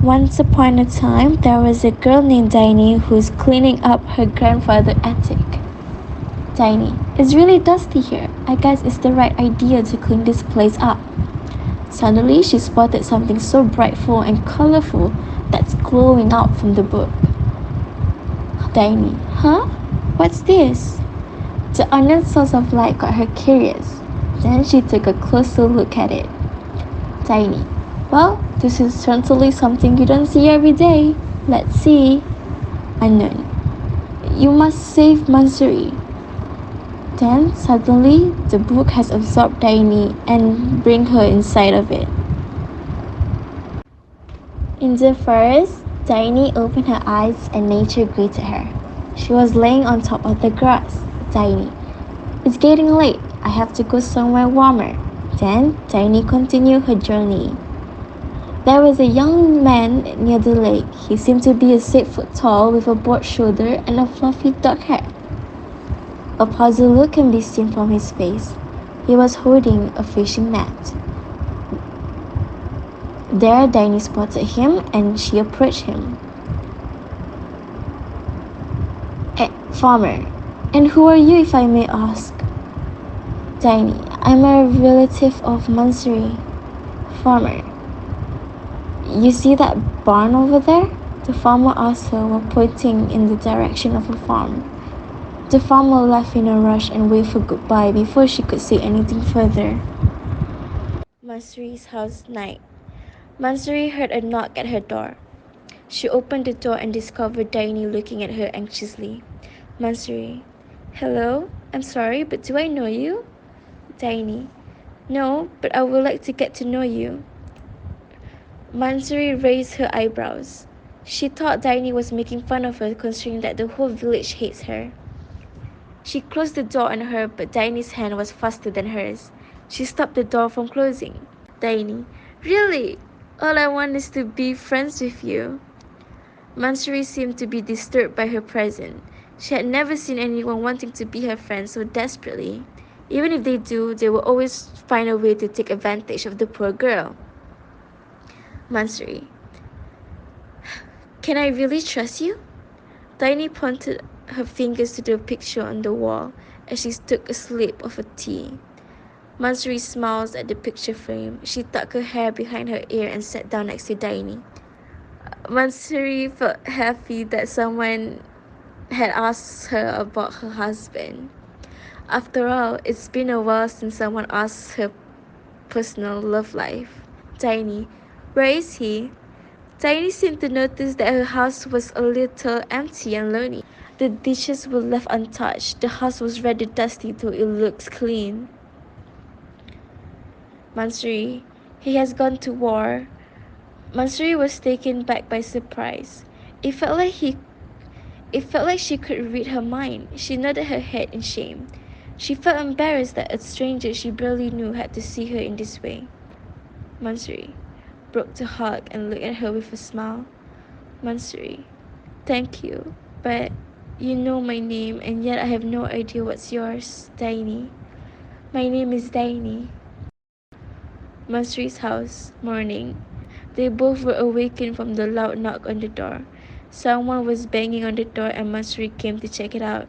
Once upon a time, there was a girl named Dini who's cleaning up her grandfather's attic. Dini, it's really dusty here. I guess it's the right idea to clean this place up. Suddenly, she spotted something so brightful and colorful that's glowing out from the book. Dini, huh? What's this? The unknown source of light got her curious. Then she took a closer look at it. Dini, well, this is certainly something you don't see every day. Let's see. Unknown, you must save Mahsuri. Then suddenly the book has absorbed Dini and bring her inside of it. In the forest, Dini opened her eyes and nature greeted her. She was laying on top of the grass. Dini, it's getting late. I have to go somewhere warmer. Then Dini continued her journey. There was a young man near the lake. He seemed to be 6 foot tall with a broad shoulder and a fluffy dark hair. A puzzled look can be seen from his face. He was holding a fishing net. There, Dini spotted him and she approached him. Farmer, and who are you if I may ask? Dini, I'm a relative of Mahsuri. Farmer, you see that barn over there? The farmer asked her while pointing in the direction of a farm. The farmer left in a rush and waved her goodbye before she could say anything further. Mahsuri's house night. Mahsuri heard a knock at her door. She opened the door and discovered Dini looking at her anxiously. Mahsuri, hello? I'm sorry, but do I know you? Dini, no, but I would like to get to know you. Mahsuri raised her eyebrows. She thought Dini was making fun of her, considering that the whole village hates her. She closed the door on her, but Dini's hand was faster than hers. She stopped the door from closing. Dini, really? All I want is to be friends with you. Mahsuri seemed to be disturbed by her presence. She had never seen anyone wanting to be her friend so desperately. Even if they do, they will always find a way to take advantage of the poor girl. Mahsuri, can I really trust you? Dini pointed her fingers to the picture on the wall as she took a sip of her tea. Mahsuri smiled at the picture frame. She tucked her hair behind her ear and sat down next to Dini. Mahsuri felt happy that someone had asked her about her husband. After all, it's been a while since someone asked her personal love life. Dini, where is he? Dini seemed to notice that her house was a little empty and lonely. The dishes were left untouched. The house was rather dusty, though it looks clean. Mahsuri, he has gone to war. Mahsuri was taken back by surprise. It felt like she could read her mind. She nodded her head in shame. She felt embarrassed that a stranger she barely knew had to see her in this way. Mahsuri broke to hug and looked at her with a smile. Mahsuri, thank you, but you know my name and yet I have no idea what's yours. Dini. My name is Dini. Mahsuri's house, morning. They both were awakened from the loud knock on the door. Someone was banging on the door and Mahsuri came to check it out.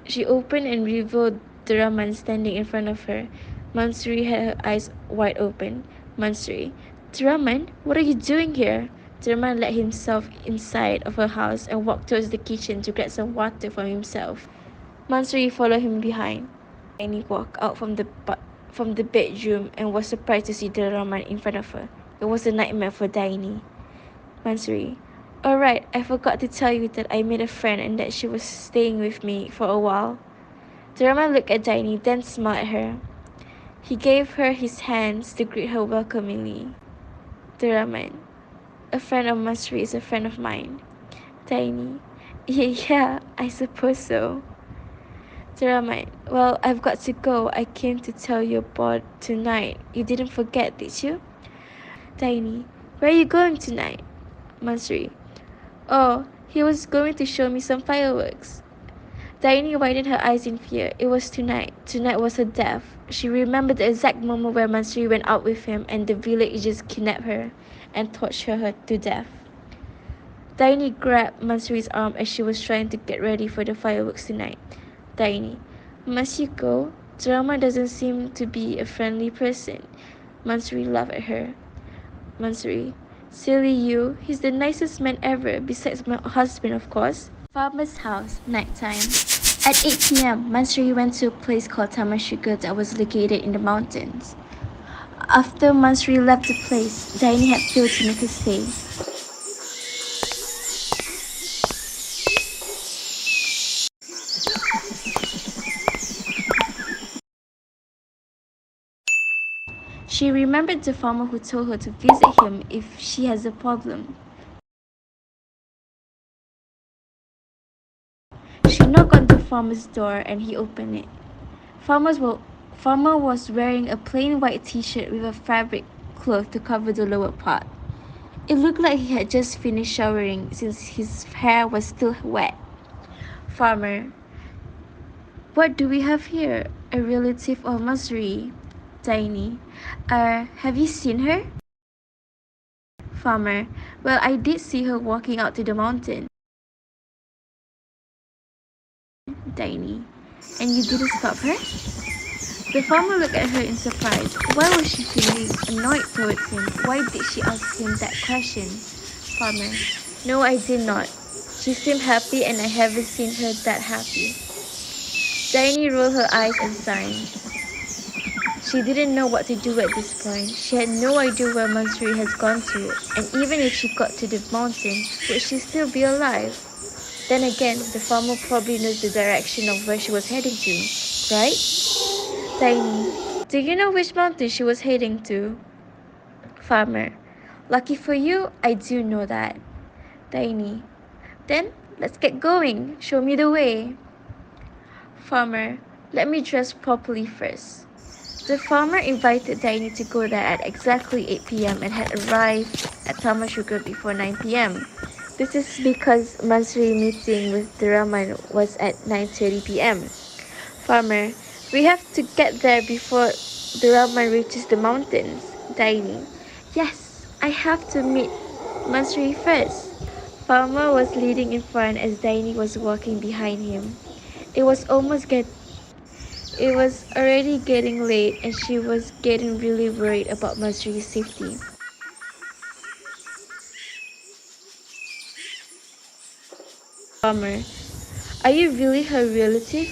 She opened and revealed Duraman standing in front of her. Mahsuri had her eyes wide open. Mahsuri, Duraman, what are you doing here? Duraman let himself inside of her house and walked towards the kitchen to get some water for himself. Mahsuri followed him behind. Dini walked out from the bedroom and was surprised to see Duraman in front of her. It was a nightmare for Dini. Mahsuri, alright, I forgot to tell you that I made a friend and that she was staying with me for a while. Duraman looked at Dini, then smiled at her. He gave her his hands to greet her welcomingly. Duraman, a friend of Mahsuri is a friend of mine. Dini, yeah, I suppose so. Duraman, well, I've got to go. I came to tell you about tonight. You didn't forget, did you? Dini, where are you going tonight? Mahsuri, oh, he was going to show me some fireworks. Dini widened her eyes in fear. It was tonight. Tonight was her death. She remembered the exact moment where Mahsuri went out with him and the villagers kidnapped her and tortured her to death. Tiny grabbed Mahsuri's arm as she was trying to get ready for the fireworks tonight. Tiny, must you go? Drama doesn't seem to be a friendly person. Mahsuri laughed at her. Mahsuri, silly you, he's the nicest man ever, besides my husband, of course. Farmer's house, nighttime. At 8 p.m., Mahsuri went to a place called Taman Sugar that was located in the mountains. After Mahsuri left the place, Daini had failed to make her stay. She remembered the farmer who told her to visit him if she has a problem. She knocked on the farmer's door and he opened it. Farmer was wearing a plain white t-shirt with a fabric cloth to cover the lower part. It looked like he had just finished showering since his hair was still wet. Farmer, what do we have here? A relative of Mahsuri. Tiny, have you seen her? Farmer, well, I did see her walking out to the mountain. Tiny, and you didn't stop her? The farmer looked at her in surprise. Why was she feeling annoyed towards him? Why did she ask him that question? Farmer, no, I did not. She seemed happy and I haven't seen her that happy. Tiny rolled her eyes and sighed. She didn't know what to do at this point. She had no idea where Mahsuri has gone to, and even if she got to the mountain, would she still be alive? Then again, the farmer probably knows the direction of where she was heading to, right? Tiny, do you know which mountain she was heading to? Farmer, lucky for you, I do know that. Tiny, then let's get going. Show me the way. Farmer, let me dress properly first. The farmer invited Tiny to go there at exactly 8 p.m. and had arrived at Taman Sugar before 9 p.m. This is because Mahsuri meeting with Duraman was at 9:30 p.m. Farmer, we have to get there before Duraman reaches the mountains. Tiny, yes, I have to meet Mahsuri first. Farmer was leading in front as Tiny was walking behind him. It was already getting late and she was getting really worried about Mahsuri's safety. Farmer, are you really her relative?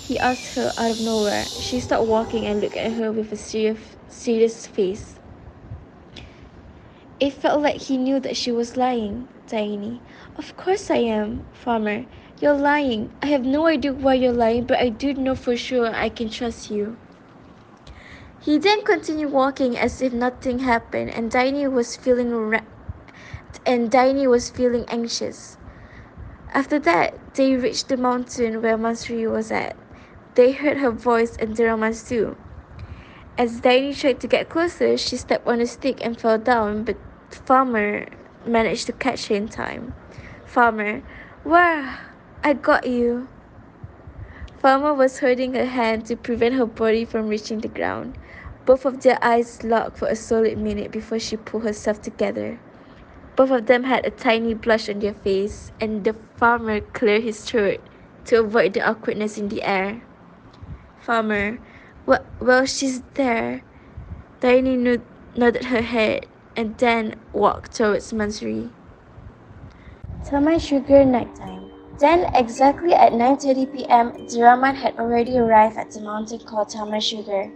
He asked her out of nowhere. She stopped walking and looked at her with a serious face. It felt like he knew that she was lying. Tiny, of course I am. Farmer, you're lying. I have no idea why you're lying, but I do know for sure I can trust you. He then continued walking as if nothing happened, and Tiny was feeling anxious. After that, they reached the mountain where Mahsuri was at. They heard her voice and Duraman's too. As Tiny tried to get closer, she stepped on a stick and fell down, but Farmer managed to catch her in time. Farmer, where? I got you. Farmer was holding her hand to prevent her body from reaching the ground. Both of their eyes locked for a solid minute before she pulled herself together. Both of them had a tiny blush on their face, and the farmer cleared his throat to avoid the awkwardness in the air. Farmer, well, she's there. Tiny nodded her head and then walked towards Mahsuri. Taman Sugar nighttime. Then, exactly at 9:30 p.m., Duraman had already arrived at the mountain called Taman Sugar.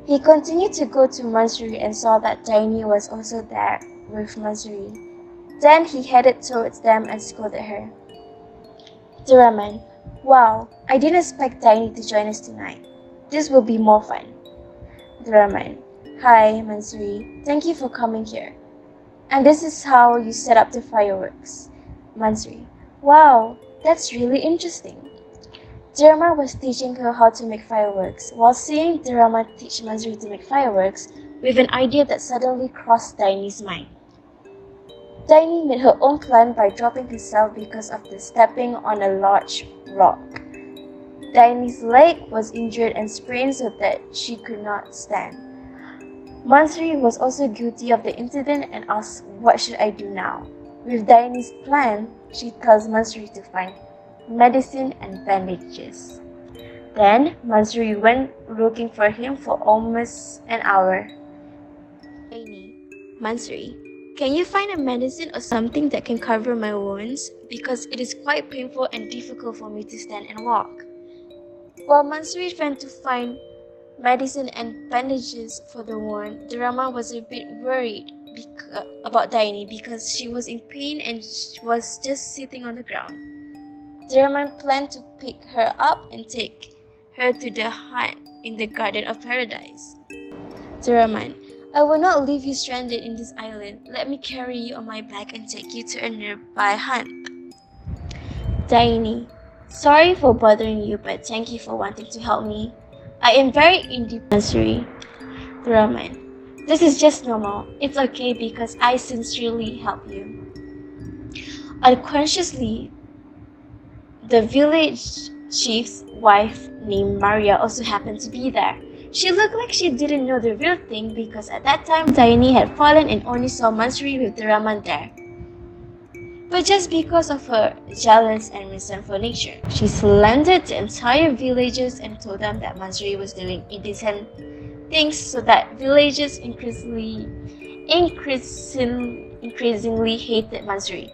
He continued to go to Mahsuri and saw that Tiny was also there with Mahsuri. Then he headed towards them and scolded her. Duraman, wow, I didn't expect Tiny to join us tonight. This will be more fun. Duraman, hi, Mahsuri. Thank you for coming here. And this is how you set up the fireworks. Mahsuri, wow, that's really interesting. Duraman was teaching her how to make fireworks, while seeing Duraman teach Mahsuri to make fireworks with an idea that suddenly crossed Tiny's mind. Tiny made her own plan by dropping herself because of the stepping on a large rock. Tiny's leg was injured and sprained so that she could not stand. Mahsuri was also guilty of the incident and asked, what should I do now? With Diane's plan, she tells Mahsuri to find medicine and bandages. Then Mahsuri went looking for him for almost an hour. Mahsuri, can you find a medicine or something that can cover my wounds? Because it is quite painful and difficult for me to stand and walk. While Mahsuri went to find medicine and bandages for the wound, Rama was a bit worried about Diane because she was in pain and she was just sitting on the ground. Rama planned to pick her up and take her to the hut in the Garden of Paradise. Rahman, I will not leave you stranded in this island. Let me carry you on my back and take you to a nearby hut. Diane, sorry for bothering you, but thank you for wanting to help me. I am very independent. Rahman, this is just normal. It's okay because I sincerely help you. Unconsciously, the village chief's wife named Maria also happened to be there. She looked like she didn't know the real thing because at that time Diane had fallen and only saw Mahsuri with the Rahman there. But just because of her jealous and resentful nature, she slandered the entire villagers and told them that Mahsuri was doing indecent things, so that villagers increasingly hated Mahsuri.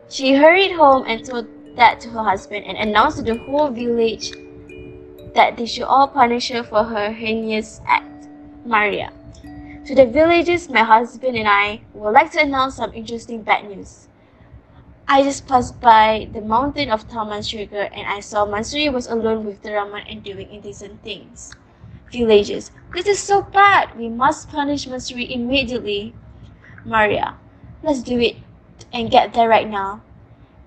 She hurried home and told that to her husband and announced to the whole village that they should all punish her for her heinous act. Maria. To the villagers, my husband and I would like to announce some interesting bad news. I just passed by the mountain of Taman Sugar and I saw Mahsuri was alone with the Rahman and doing indecent things. Villagers, this is so bad. We must punish Mahsuri immediately. Maria, let's do it and get there right now.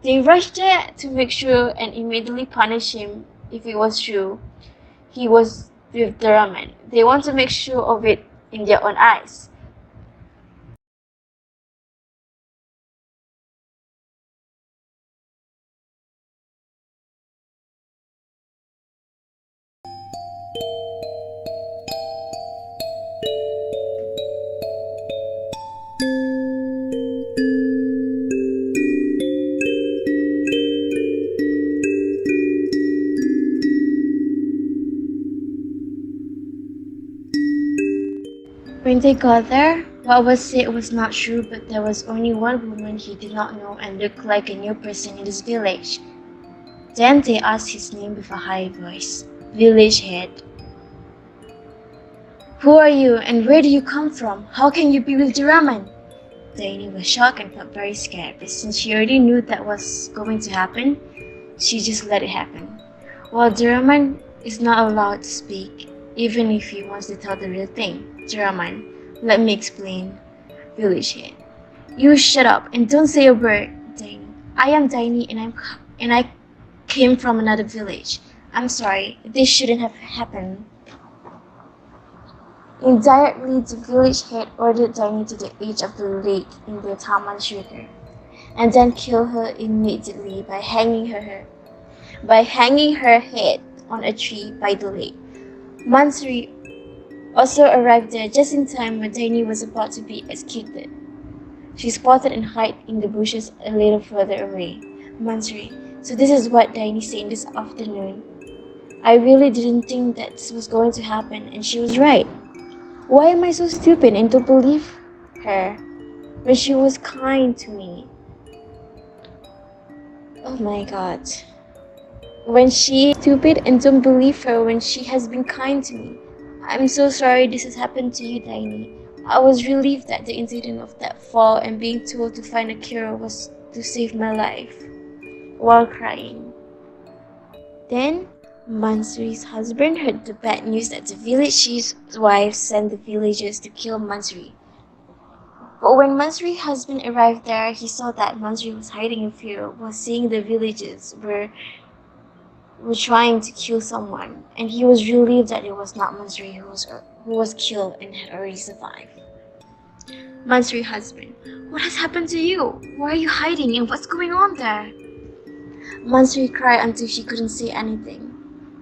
They rushed there to make sure and immediately punish him if it was true he was with the Rahman. They want to make sure of it in their own eyes. When they got there, what was said was not true, but there was only one woman he did not know and looked like a new person in this village. Then they asked his name with a high voice. Village head. Who are you and where do you come from? How can you be with the Rahman? Diane was shocked and felt very scared, but since she already knew that was going to happen, she just let it happen. While the Rahman is not allowed to speak, even if he wants to tell the real thing. Rahman, let me explain. Village head. You shut up and don't say a word. Diane. I am Diane and I came from another village. I'm sorry, this shouldn't have happened. Indirectly, the village head ordered Diane to the edge of the lake in the Taman Sugar, and then killed her immediately by hanging her head on a tree by the lake. Mahsuri also arrived there just in time when Diane was about to be executed. She spotted and hid in the bushes a little further away. Mahsuri, so this is what Diane said this afternoon. I really didn't think that this was going to happen, and she was right. Why am I so stupid and don't believe her when she was kind to me? Oh my god. When she is stupid and don't believe her when she has been kind to me. I'm so sorry this has happened to you, Diane. I was relieved that the incident of that fall and being told to find a cure was to save my life. While crying. Then, Mahsuri's husband heard the bad news that the village chief's wife sent the villagers to kill Mahsuri. But when Mahsuri's husband arrived there, he saw that Mahsuri was hiding in fear while seeing the villagers were trying to kill someone, and he was relieved that it was not Mahsuri who was killed and had already survived. Mahsuri's husband, what has happened to you? Why are you hiding and what's going on there? Mahsuri cried until she couldn't say anything.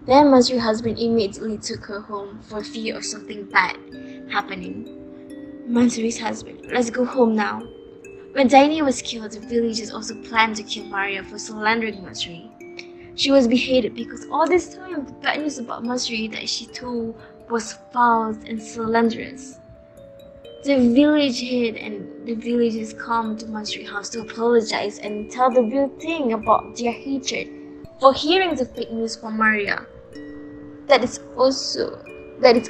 Then Mahsuri's husband immediately took her home for fear of something bad happening. Mahsuri's husband, let's go home now. When Tania was killed, the villagers also planned to kill Maria for slandering Mahsuri. She was beheaded because all this time the bad news about Mahsuri that she told was false and slanderous. The village head and the villagers come to Mahsuri's house to apologize and tell the real thing about their hatred for hearing the fake news from Maria. That is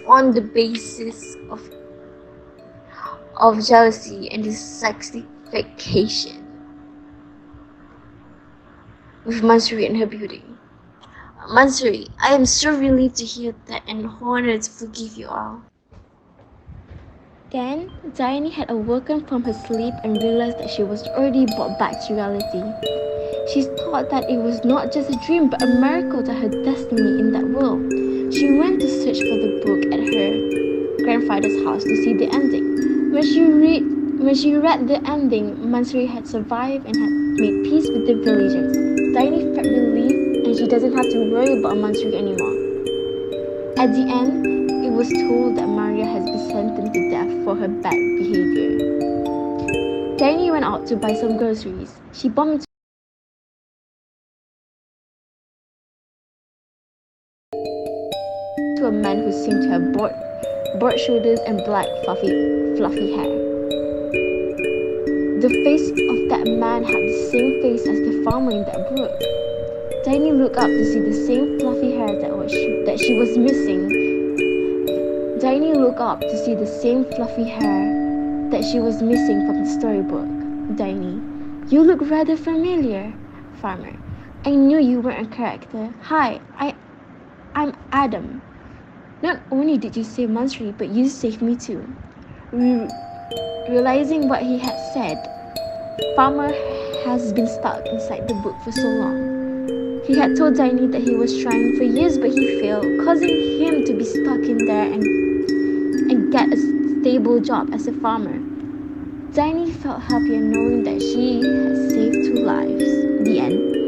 on the basis of jealousy and dissatisfaction with Mahsuri and her beauty. Mahsuri, I am so relieved to hear that and honored to forgive you all. Then, Diane had awoken from her sleep and realized that she was already brought back to reality. She thought that it was not just a dream but a miracle to her destiny in that world. She went to search for the book at her grandfather's house to see the ending. When she read the ending, Mahsuri had survived and had made peace with the villagers. Diane felt relieved and she doesn't have to worry about Mahsuri anymore. At the end, it was told that Maria has been sentenced to death for her bad behavior. Tania went out to buy some groceries. She bumped into a man who seemed to have broad shoulders and black fluffy hair. The face of that man had the same face as the farmer in that brook. Tania looked up to see the same fluffy hair that she was missing. Tania looked up to see the same fluffy hair that she was missing from the storybook. Tania, you look rather familiar, farmer. I knew you were a character. Hi, I'm Adam. Not only did you save Mahsuri, but you saved me too. Realizing what he had said, farmer has been stuck inside the book for so long. He had told Tiny that he was trying for years but he failed, causing him to be stuck in there and get a stable job as a farmer. Tiny felt happier knowing that she had saved 2 lives. The end.